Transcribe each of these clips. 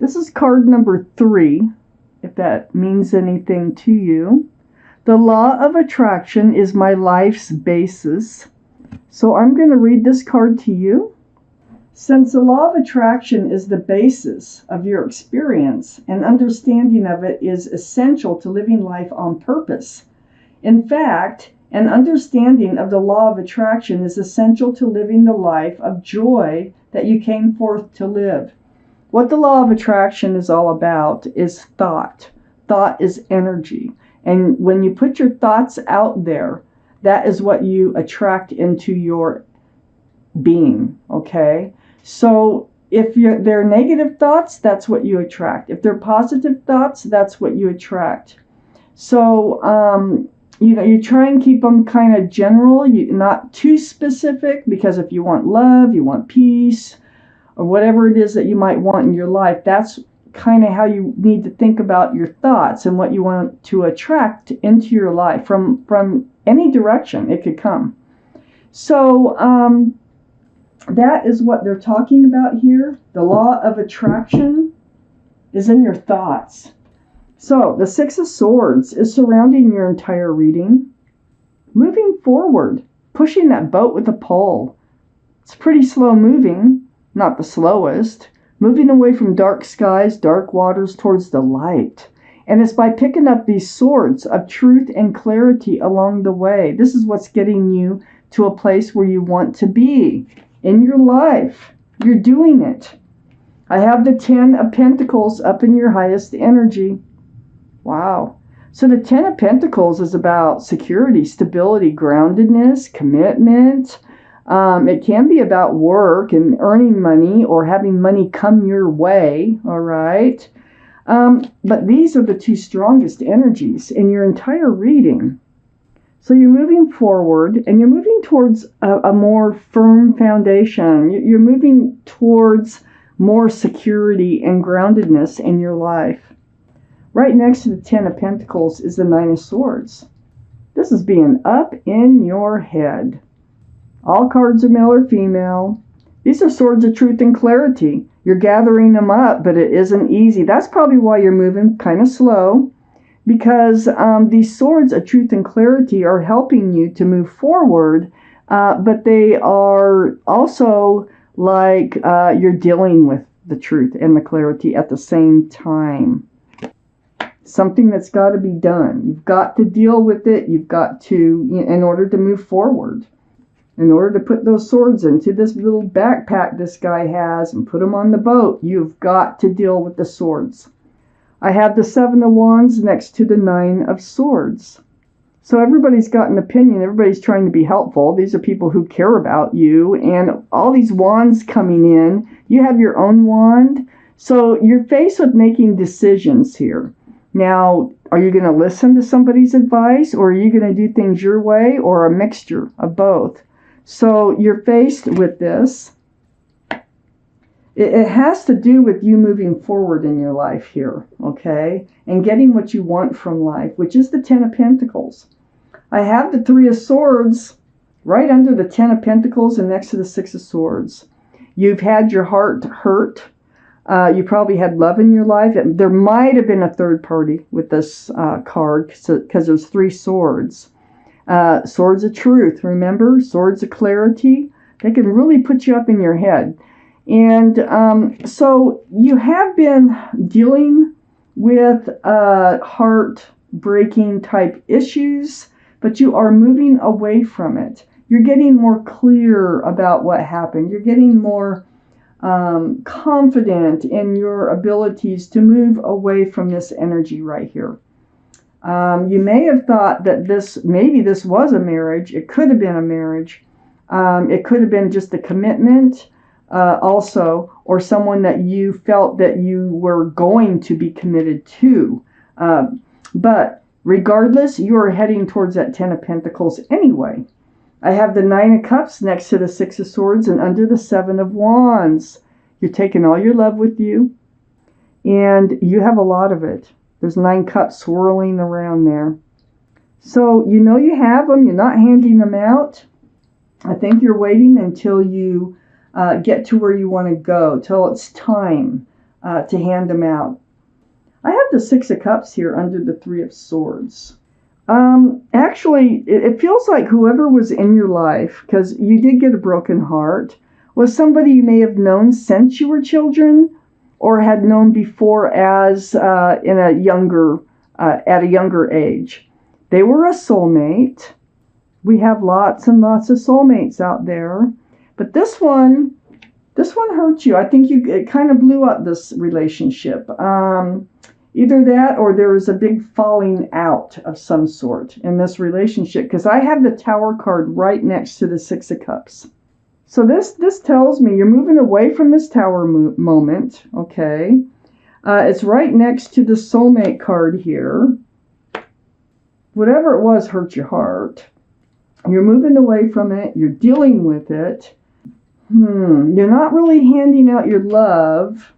This is card number 3, if that means anything to you. The law of attraction is my life's basis. So I'm going to read this card to you. Since the law of attraction is the basis of your experience, and understanding of it is essential to living life on purpose. In fact, an understanding of the law of attraction is essential to living the life of joy that you came forth to live. What the law of attraction is all about is thought. Thought is energy. And when you put your thoughts out there, that is what you attract into your being, okay? So if they're negative thoughts, that's what you attract. If they're positive thoughts, that's what you attract. So, you try and keep them kind of general, not too specific, because if you want love, you want peace, or whatever it is that you might want in your life, that's kind of how you need to think about your thoughts and what you want to attract into your life from any direction it could come. So, that is what they're talking about here. The law of attraction is in your thoughts. So the Six of Swords is surrounding your entire reading. Moving forward, pushing that boat with a pole. It's pretty slow moving, not the slowest. Moving away from dark skies, dark waters towards the light. And it's by picking up these swords of truth and clarity along the way. This is what's getting you to a place where you want to be in your life. You're doing it. I have the 10 of Pentacles up in your highest energy. Wow. So the 10 of Pentacles is about security, stability, groundedness, commitment. It can be about work and earning money or having money come your way, all right? But these are the 2 strongest energies in your entire reading. So you're moving forward and you're moving towards a more firm foundation. You're moving towards more security and groundedness in your life. Right next to the 10 of Pentacles is the 9 of Swords. This is being up in your head. All cards are male or female. These are swords of truth and clarity. You're gathering them up, but it isn't easy. That's probably why you're moving kind of slow, because these swords of truth and clarity are helping you to move forward, but they are also like you're dealing with the truth and the clarity at the same time. Something that's got to be done. You've got to deal with it. You've got to, in order to move forward, in order to put those swords into this little backpack this guy has and put them on the boat, you've got to deal with the swords. I have the 7 of Wands next to the 9 of Swords. So everybody's got an opinion. Everybody's trying to be helpful. These are people who care about you. And all these wands coming in, you have your own wand. So you're faced with making decisions here. Now, are you going to listen to somebody's advice, or are you going to do things your way, or a mixture of both? So you're faced with this. It has to do with you moving forward in your life here, okay? And getting what you want from life, which is the 10 of Pentacles. I have the 3 of Swords right under the 10 of Pentacles and next to the 6 of Swords. You've had your heart hurt. You probably had love in your life. There might have been a third party with this card because there's 3 swords. Swords of truth, remember? Swords of clarity. They can really put you up in your head. And so you have been dealing with heart-breaking type issues, but you are moving away from it. You're getting more clear about what happened. You're getting more confident in your abilities to move away from this energy right here. You may have thought that maybe this was a marriage. It could have been a marriage. It could have been just a commitment also, or someone that you felt that you were going to be committed to. But regardless, you are heading towards that 10 of Pentacles anyway. I have the 9 of Cups next to the 6 of Swords and under the 7 of Wands. You're taking all your love with you, and you have a lot of it. There's 9 cups swirling around there. So you know you have them. You're not handing them out. I think you're waiting until you get to where you want to go, till it's time. to hand them out. I have the Six of Cups here under the Three of Swords. Actually, it feels like whoever was in your life, because you did get a broken heart, was somebody you may have known since you were children, or had known before as at a younger age. They were a soulmate. We have lots and lots of soulmates out there, but this one hurt you. I think it kind of blew up this relationship. Either that or there was a big falling out of some sort in this relationship, because I have the Tower card right next to the Six of Cups. So this tells me you're moving away from this Tower moment, okay? It's right next to the Soulmate card here. Whatever it was hurt your heart. You're moving away from it. You're dealing with it. You're not really handing out your love,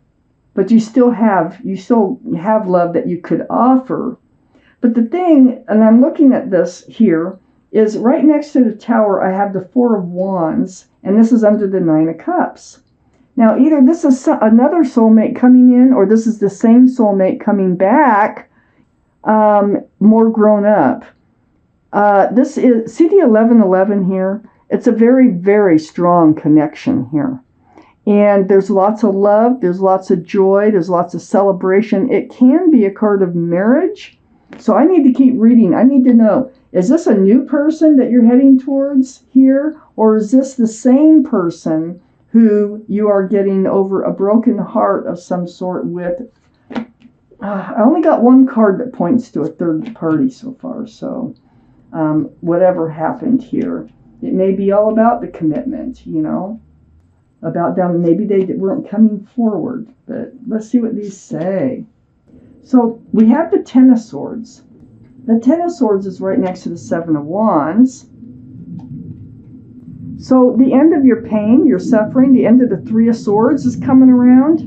but you still have love that you could offer. But the thing, and I'm looking at this here, is right next to the Tower, I have the Four of Wands, and this is under the Nine of Cups. Now, either this is another soulmate coming in, or this is the same soulmate coming back, more grown up. This is, see the 1111 here? It's a very, very strong connection here. And there's lots of love, there's lots of joy, there's lots of celebration. It can be a card of marriage. So I need to keep reading. I need to know, is this a new person that you're heading towards here? Or is this the same person who you are getting over a broken heart of some sort with? I only got one card that points to a third party so far. So whatever happened here, it may be all about the commitment, about them. Maybe they weren't coming forward, but let's see what these say. So we have the Ten of Swords. The Ten of Swords is right next to the Seven of Wands. So the end of your pain, your suffering, the end of the Three of Swords is coming around.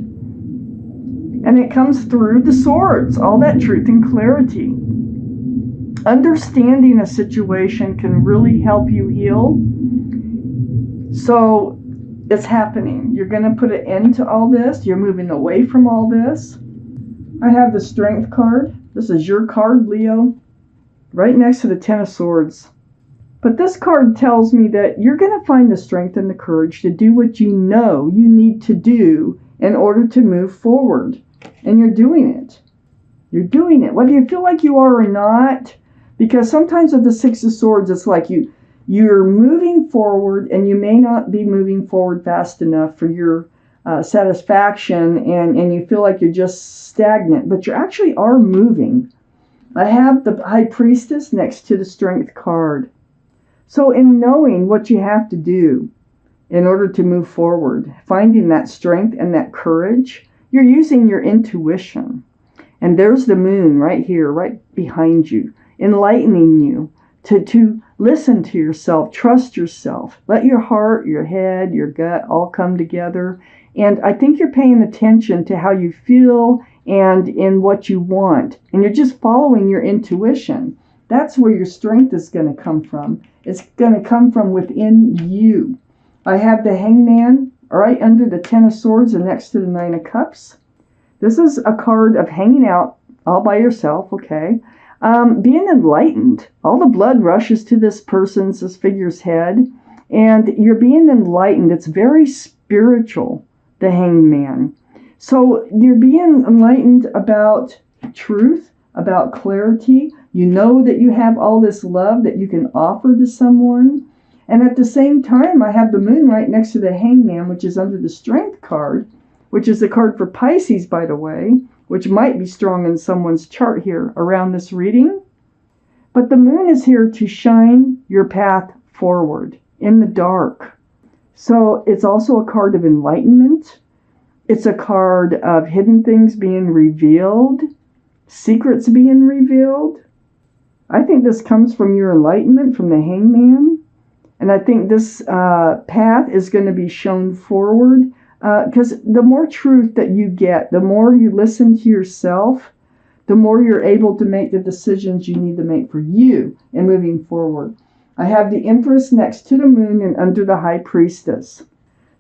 And it comes through the swords, all that truth and clarity. Understanding a situation can really help you heal. So it's happening. You're going to put an end to all this. You're moving away from all this. I have the Strength card. This is your card, Leo, right next to the Ten of Swords. But this card tells me that you're going to find the strength and the courage to do what you know you need to do in order to move forward. And you're doing it. You're doing it, whether you feel like you are or not. Because sometimes with the Six of Swords, it's like you're moving forward, and you may not be moving forward fast enough for your satisfaction, and you feel like you're just stagnant, but you actually are moving. I have the High Priestess next to the Strength card. So in knowing what you have to do in order to move forward, finding that strength and that courage, you're using your intuition. And there's the Moon right here, right behind you, enlightening you to listen to yourself, trust yourself, let your heart, your head, your gut all come together. And I think you're paying attention to how you feel and in what you want. And you're just following your intuition. That's where your strength is going to come from. It's going to come from within you. I have the Hangman right under the Ten of Swords and next to the Nine of Cups. This is a card of hanging out all by yourself, okay? Being enlightened. All the blood rushes to this figure's head, and you're being enlightened. It's very spiritual, the Hangman. So you're being enlightened about truth, about clarity. You know that you have all this love that you can offer to someone. And at the same time, I have the Moon right next to the Hangman, which is under the Strength card, which is a card for Pisces, by the way, which might be strong in someone's chart here around this reading. But the Moon is here to shine your path forward in the dark. So it's also a card of enlightenment. It's a card of hidden things being revealed, secrets being revealed. I think this comes from your enlightenment, from the Hangman. And I think this path is going to be shown forward. Because the more truth that you get, the more you listen to yourself, the more you're able to make the decisions you need to make for you in moving forward. I have the Empress next to the Moon and under the High Priestess.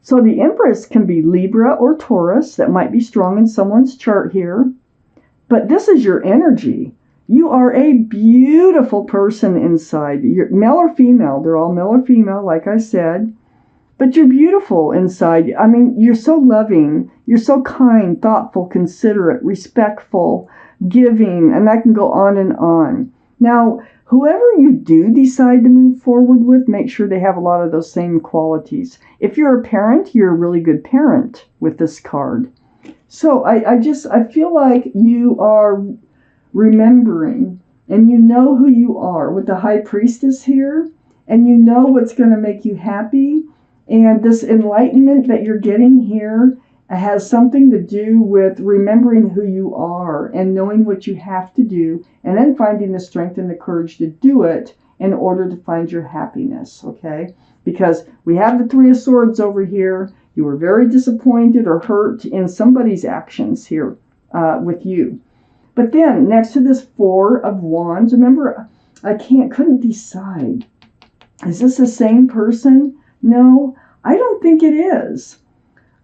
So the Empress can be Libra or Taurus. That might be strong in someone's chart here. But this is your energy. You are a beautiful person inside. You're male or female. They're all male or female, like I said. But you're beautiful inside. I mean, you're so loving. You're so kind, thoughtful, considerate, respectful, giving, and I can go on and on. Now, whoever you do decide to move forward with, make sure they have a lot of those same qualities. If you're a parent, you're a really good parent with this card. So I feel like you are remembering, and you know who you are with the High Priestess here, and you know what's going to make you happy. And this enlightenment that you're getting here has something to do with remembering who you are and knowing what you have to do, and then finding the strength and the courage to do it in order to find your happiness, okay? Because we have the Three of Swords over here. You were very disappointed or hurt in somebody's actions here with you. But then next to this Four of Wands, remember, I couldn't decide. Is this the same person? No, I don't think it is.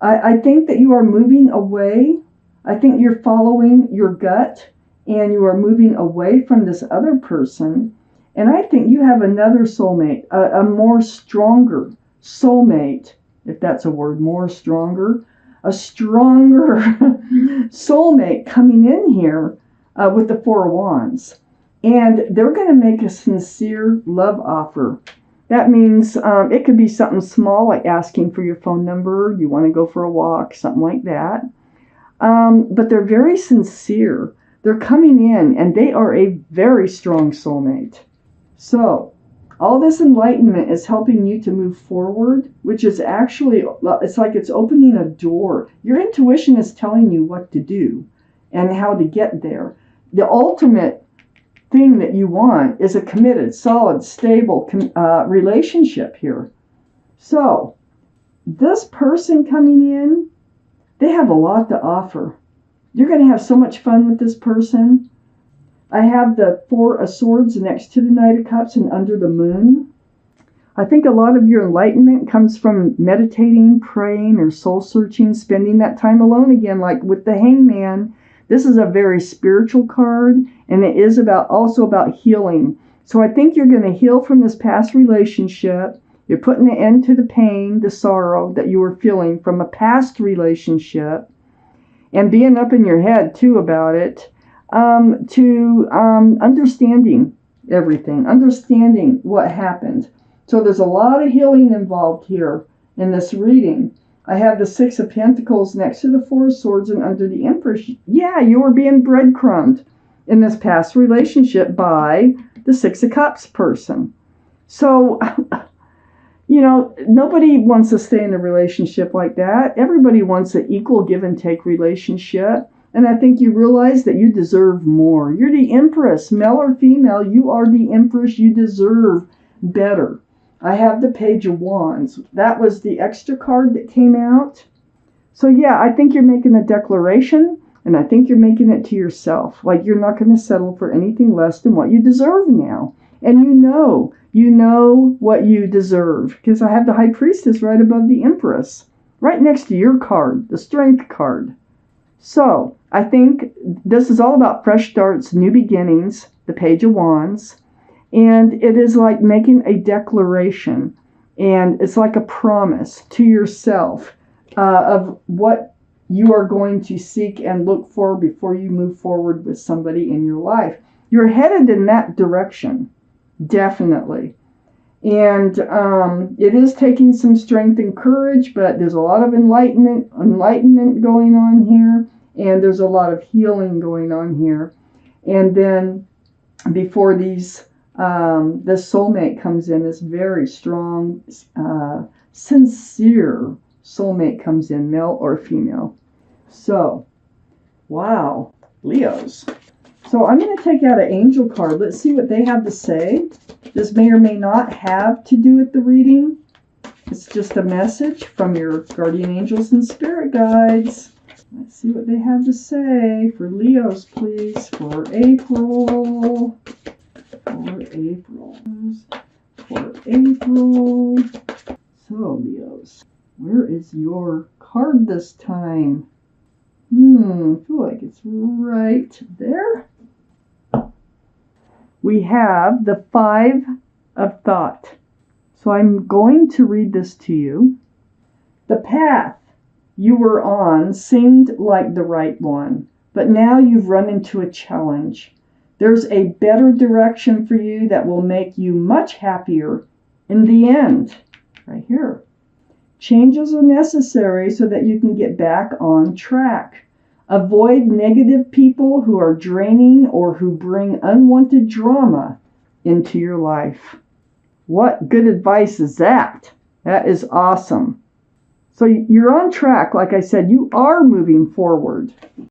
I think that you are moving away. I think you're following your gut and you are moving away from this other person. And I think you have another soulmate, a more stronger soulmate, if that's a word, more stronger, a stronger soulmate coming in here with the Four of Wands. And they're going to make a sincere love offer. That means it could be something small, like asking for your phone number, you want to go for a walk, something like that. But they're very sincere. They're coming in, and they are a very strong soulmate. So all this enlightenment is helping you to move forward, which is actually, it's like it's opening a door. Your intuition is telling you what to do and how to get there. The ultimate thing that you want is a committed, solid, stable relationship here. So this person coming in, they have a lot to offer. You're going to have so much fun with this person. I have the Four of Swords next to the Knight of Cups and under the moon. I think a lot of your enlightenment comes from meditating, praying, or soul searching, spending that time alone again, like with the Hangman. This is a very spiritual card, and it is also about healing. So I think you're going to heal from this past relationship. You're putting an end to the pain, the sorrow that you were feeling from a past relationship, and being up in your head too about it, to understanding everything, understanding what happened. So there's a lot of healing involved here in this reading. I have the Six of Pentacles next to the Four of Swords and under the Empress. Yeah, you were being breadcrumbed in this past relationship by the Six of Cups person. So, you know, nobody wants to stay in a relationship like that. Everybody wants an equal give and take relationship. And I think you realize that you deserve more. You're the Empress, male or female. You are the Empress. You deserve better. I have the Page of Wands. That was the extra card that came out. So yeah, I think you're making a declaration, and I think you're making it to yourself. Like you're not going to settle for anything less than what you deserve now. And you know what you deserve. Because I have the High Priestess right above the Empress. Right next to your card, the Strength card. So I think this is all about fresh starts, new beginnings, the Page of Wands. And it is like making a declaration, and it's like a promise to yourself of what you are going to seek and look for before you move forward with somebody in your life. You're headed in that direction, definitely. And it is taking some strength and courage, but there's a lot of enlightenment going on here, and there's a lot of healing going on here. And then before this soulmate comes in, this very strong, sincere soulmate comes in, male or female. So, wow, Leos. So I'm going to take out an angel card. Let's see what they have to say. This may or may not have to do with the reading. It's just a message from your guardian angels and spirit guides. Let's see what they have to say for Leos, please, for April. For April. So, Leos. Where is your card this time? I feel like it's right there. We have the Five of Thought. So I'm going to read this to you. The path you were on seemed like the right one, but now you've run into a challenge. There's a better direction for you that will make you much happier in the end. Right here. Changes are necessary so that you can get back on track. Avoid negative people who are draining or who bring unwanted drama into your life. What good advice is that? That is awesome. So you're on track. Like I said, you are moving forward.